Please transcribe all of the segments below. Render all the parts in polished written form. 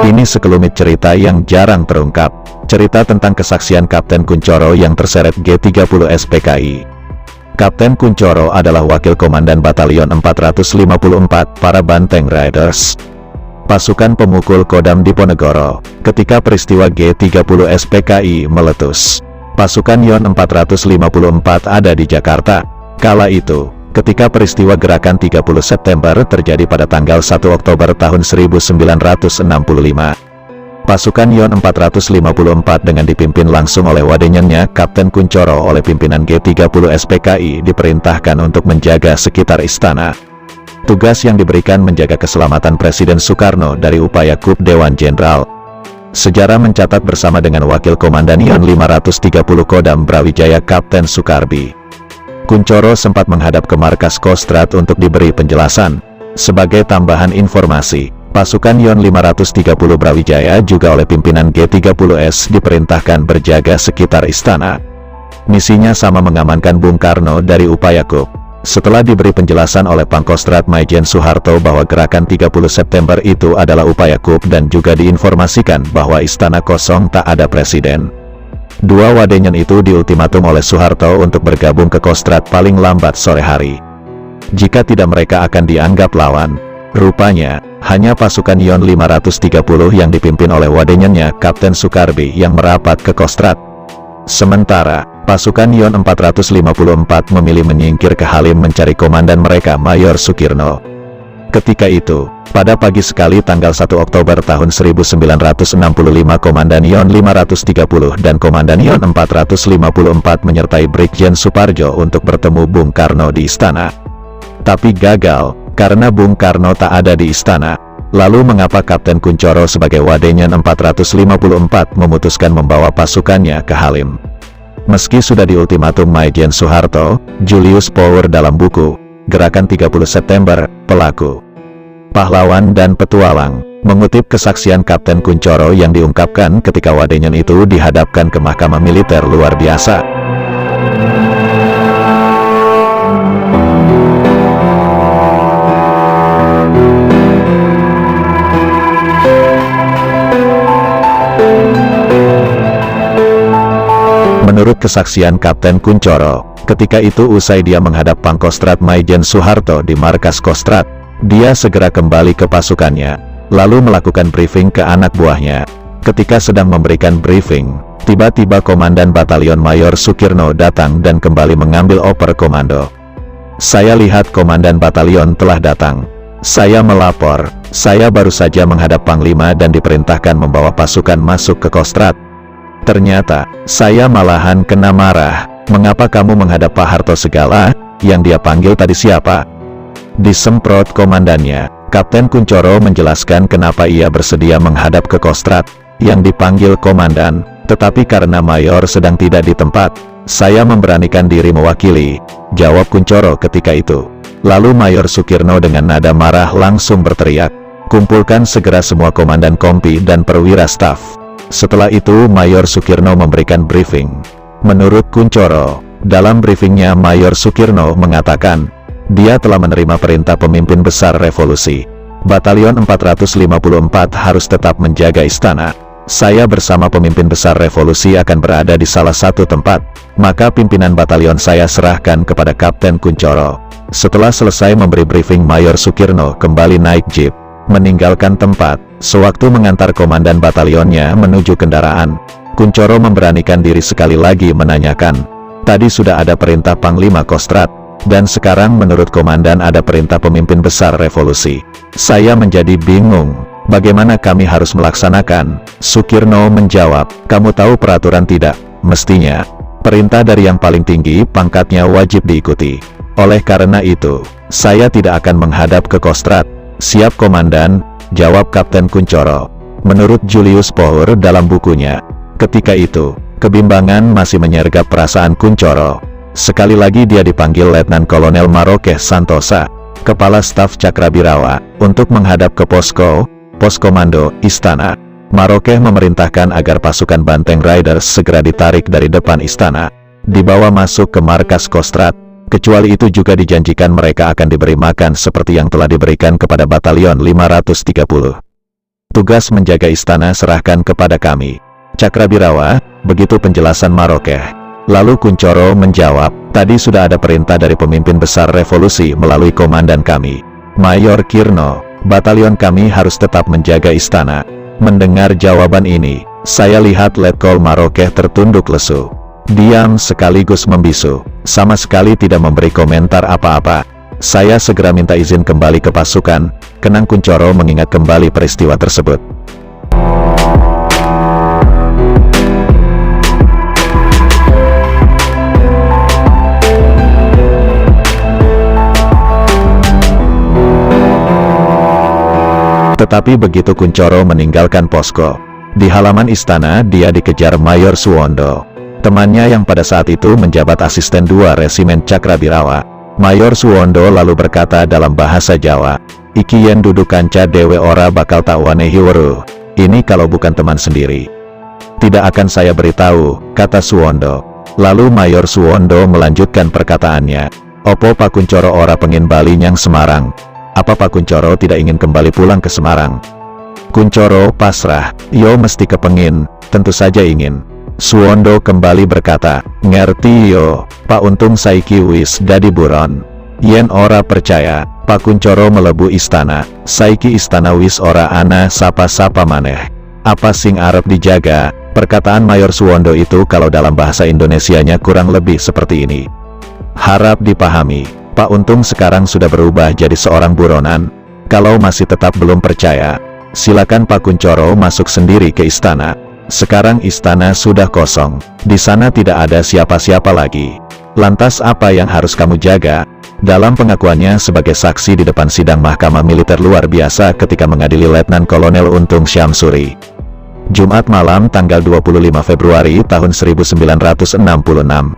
Ini sekelumit cerita yang jarang terungkap. Cerita tentang kesaksian Kapten Kunchoro yang terseret G30 SPKI. Kapten Kunchoro adalah wakil komandan Batalion 454 para Banteng Riders, pasukan pemukul Kodam Diponegoro. Ketika peristiwa G30 SPKI meletus, pasukan Yon 454 ada di Jakarta. Kala itu, ketika peristiwa gerakan 30 September terjadi pada tanggal 1 Oktober tahun 1965. Pasukan Yon 454 dengan dipimpin langsung oleh wadenyennya Kapten Kunchoro oleh pimpinan G30 SPKI diperintahkan untuk menjaga sekitar istana. Tugas yang diberikan menjaga keselamatan Presiden Soekarno dari upaya coup Dewan Jenderal. Sejarah mencatat bersama dengan Wakil Komandan Yon 530 Kodam Brawijaya Kapten Sukarbi, Kunchoro sempat menghadap ke markas Kostrad untuk diberi penjelasan. Sebagai tambahan informasi, pasukan Yon 530 Brawijaya juga oleh pimpinan G30S diperintahkan berjaga sekitar istana. Misinya sama mengamankan Bung Karno dari upaya coup. Setelah diberi penjelasan oleh Pangkostrat Maijen Soeharto bahwa gerakan 30 September itu adalah upaya coup dan juga diinformasikan bahwa istana kosong tak ada presiden, dua wadenyen itu diultimatum oleh Soeharto untuk bergabung ke Kostrad paling lambat sore hari. Jika tidak mereka akan dianggap lawan. Rupanya, hanya pasukan Yon 530 yang dipimpin oleh wadenyennya Kapten Sukarbi yang merapat ke Kostrad. Sementara, pasukan Yon 454 memilih menyingkir ke Halim mencari komandan mereka Mayor Sukirno. Ketika itu, pada pagi sekali tanggal 1 Oktober tahun 1965 Komandan Yon 530 dan Komandan Yon 454 menyertai Brigjen Suparjo untuk bertemu Bung Karno di istana. Tapi gagal, karena Bung Karno tak ada di istana. Lalu mengapa Kapten Kunchoro sebagai wadenyen 454 memutuskan membawa pasukannya ke Halim? Meski sudah diultimatum Maijen Soeharto, Julius Power dalam buku Gerakan 30 September, Pelaku, Pahlawan dan Petualang, mengutip kesaksian Kapten Kunchoro yang diungkapkan ketika wadenyen itu dihadapkan ke Mahkamah Militer luar biasa. Menurut kesaksian Kapten Kunchoro, ketika itu usai dia menghadap Pangkostrat Maijen Soeharto di markas Kostrad, dia segera kembali ke pasukannya, lalu melakukan briefing ke anak buahnya. Ketika sedang memberikan briefing, tiba-tiba Komandan Batalion Mayor Sukirno datang dan kembali mengambil oper komando. Saya lihat Komandan Batalion telah datang. Saya melapor, saya baru saja menghadap Panglima dan diperintahkan membawa pasukan masuk ke Kostrad. Ternyata, saya malahan kena marah. Mengapa kamu menghadap Pak Harto segala? Yang dia panggil tadi siapa? Disemprot komandannya. Kapten Kunchoro menjelaskan kenapa ia bersedia menghadap ke Kostrad yang dipanggil komandan, tetapi karena Mayor sedang tidak di tempat, saya memberanikan diri mewakili, jawab Kunchoro ketika itu. Lalu Mayor Sukirno dengan nada marah langsung berteriak, kumpulkan segera semua komandan kompi dan perwira staf. Setelah itu Mayor Sukirno memberikan briefing. Menurut Kunchoro, dalam briefingnya Mayor Sukirno mengatakan, dia telah menerima perintah pemimpin besar revolusi. Batalion 454 harus tetap menjaga istana. Saya bersama pemimpin besar revolusi akan berada di salah satu tempat, maka pimpinan batalion saya serahkan kepada Kapten Kunchoro. Setelah selesai memberi briefing Mayor Sukirno kembali naik jeep, meninggalkan tempat. Sewaktu mengantar komandan batalionnya menuju kendaraan, Kunchoro memberanikan diri sekali lagi menanyakan, tadi sudah ada perintah Panglima Kostrad, dan sekarang menurut komandan ada perintah pemimpin besar revolusi. Saya menjadi bingung, bagaimana kami harus melaksanakan? Sukirno menjawab, kamu tahu peraturan tidak? Mestinya, perintah dari yang paling tinggi pangkatnya wajib diikuti. Oleh karena itu, saya tidak akan menghadap ke Kostrad. Siap komandan, jawab Kapten Kunchoro. Menurut Julius Power dalam bukunya, ketika itu, kebimbangan masih menyergap perasaan Kunchoro. Sekali lagi dia dipanggil Letnan Kolonel Maroke Santosa, Kepala Staf Cakrabirawa, untuk menghadap ke pos komando istana. Maroke memerintahkan agar pasukan Banteng Riders segera ditarik dari depan istana, dibawa masuk ke markas Kostrad. Kecuali itu juga dijanjikan mereka akan diberi makan seperti yang telah diberikan kepada Batalion 530. Tugas menjaga istana serahkan kepada kami. Cakrabirawa, begitu penjelasan Marokeh. Lalu Kuncoro menjawab, tadi sudah ada perintah dari pemimpin besar revolusi melalui komandan kami, Mayor Kirno. Batalion kami harus tetap menjaga istana. Mendengar jawaban ini, saya lihat Letkol Marokeh tertunduk lesu. Diam sekaligus membisu, sama sekali tidak memberi komentar apa-apa. Saya segera minta izin kembali ke pasukan. Kenang Kuncoro mengingat kembali peristiwa tersebut. Tetapi begitu Kuncoro meninggalkan posko, di halaman istana dia dikejar Mayor Suwondo, temannya yang pada saat itu menjabat asisten 2 Resimen Cakrabirawa. Mayor Suwondo lalu berkata dalam bahasa Jawa, "Iki yen duduk kanca dewe ora bakal tak wanehi weruh." Ini kalau bukan teman sendiri, tidak akan saya beritahu, kata Suwondo. Lalu Mayor Suwondo melanjutkan perkataannya, "Opo Pak Kuncoro ora pengin bali nyang Semarang?" Apa Pak Kuncoro tidak ingin kembali pulang ke Semarang? Kuncoro pasrah, "Yo mesti kepengin, tentu saja ingin." Suwondo kembali berkata, "Ngerti yo, Pak untung saiki wis dadi buron. Yen ora percaya, Pak Kuncoro melebu istana, saiki istana wis ora ana sapa-sapa maneh. Apa sing arep dijaga?" Perkataan Mayor Suwondo itu kalau dalam bahasa Indonesianya kurang lebih seperti ini. Harap dipahami, Pak Untung sekarang sudah berubah jadi seorang buronan. Kalau masih tetap belum percaya, silakan Pak Kuncoro masuk sendiri ke istana. Sekarang istana sudah kosong, di sana tidak ada siapa-siapa lagi. Lantas apa yang harus kamu jaga? Dalam pengakuannya sebagai saksi di depan sidang Mahkamah Militer Luar Biasa ketika mengadili Letnan Kolonel Untung Syamsuri, Jumat malam tanggal 25 Februari tahun 1966.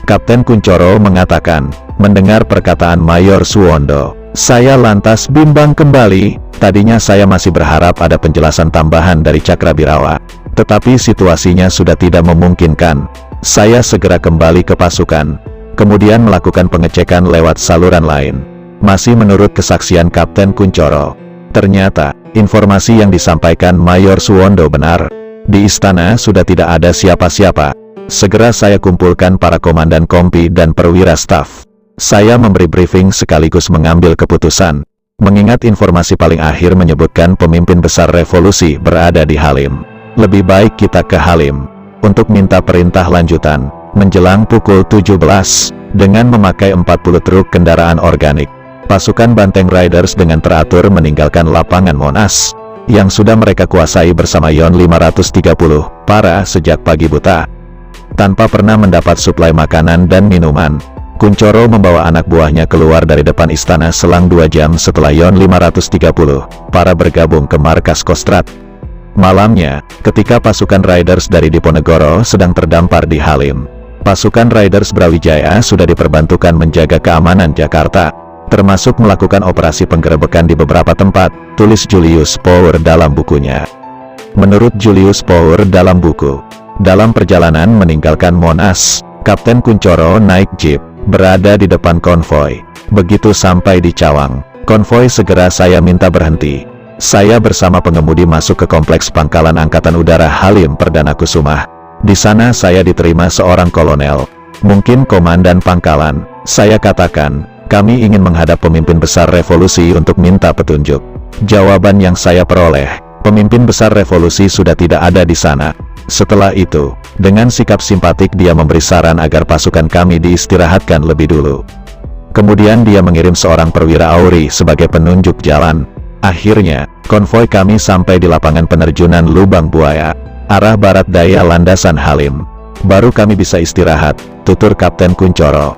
Kapten Kuncoro mengatakan, mendengar perkataan Mayor Suwondo, "Saya lantas bimbang kembali. Tadinya saya masih berharap ada penjelasan tambahan dari Cakrabirawa, tetapi situasinya sudah tidak memungkinkan. Saya segera kembali ke pasukan, kemudian melakukan pengecekan lewat saluran lain." Masih menurut kesaksian Kapten Kuncoro, ternyata informasi yang disampaikan Mayor Suwondo benar. Di istana sudah tidak ada siapa-siapa. Segera saya kumpulkan para komandan kompi dan perwira staf. Saya memberi briefing sekaligus mengambil keputusan. Mengingat informasi paling akhir menyebutkan pemimpin besar revolusi berada di Halim. Lebih baik kita ke Halim untuk minta perintah lanjutan. Menjelang pukul 17, dengan memakai 40 truk kendaraan organik, pasukan Banteng Riders dengan teratur meninggalkan lapangan Monas, yang sudah mereka kuasai bersama Yon 530 para sejak pagi buta. Tanpa pernah mendapat suplai makanan dan minuman, Kuncoro membawa anak buahnya keluar dari depan istana selang 2 jam setelah Yon 530 para bergabung ke markas Kostrad. Malamnya, ketika pasukan Riders dari Diponegoro sedang terdampar di Halim, pasukan Riders Brawijaya sudah diperbantukan menjaga keamanan Jakarta, termasuk melakukan operasi penggerebekan di beberapa tempat, tulis Julius Power dalam bukunya. Menurut Julius Power dalam buku, dalam perjalanan meninggalkan Monas, Kapten Kuncoro naik jeep, berada di depan konvoi. Begitu sampai di Cawang, konvoi segera saya minta berhenti. Saya bersama pengemudi masuk ke kompleks Pangkalan Angkatan Udara Halim Perdana Kusuma. Di sana saya diterima seorang kolonel, mungkin komandan pangkalan. Saya katakan, "Kami ingin menghadap pemimpin besar revolusi untuk minta petunjuk." Jawaban yang saya peroleh, pemimpin besar revolusi sudah tidak ada di sana. Setelah itu, dengan sikap simpatik dia memberi saran agar pasukan kami diistirahatkan lebih dulu. Kemudian dia mengirim seorang perwira Auri sebagai penunjuk jalan. Akhirnya, konvoi kami sampai di lapangan penerjunan Lubang Buaya, arah barat daya landasan Halim. Baru kami bisa istirahat, tutur Kapten Kuncoro.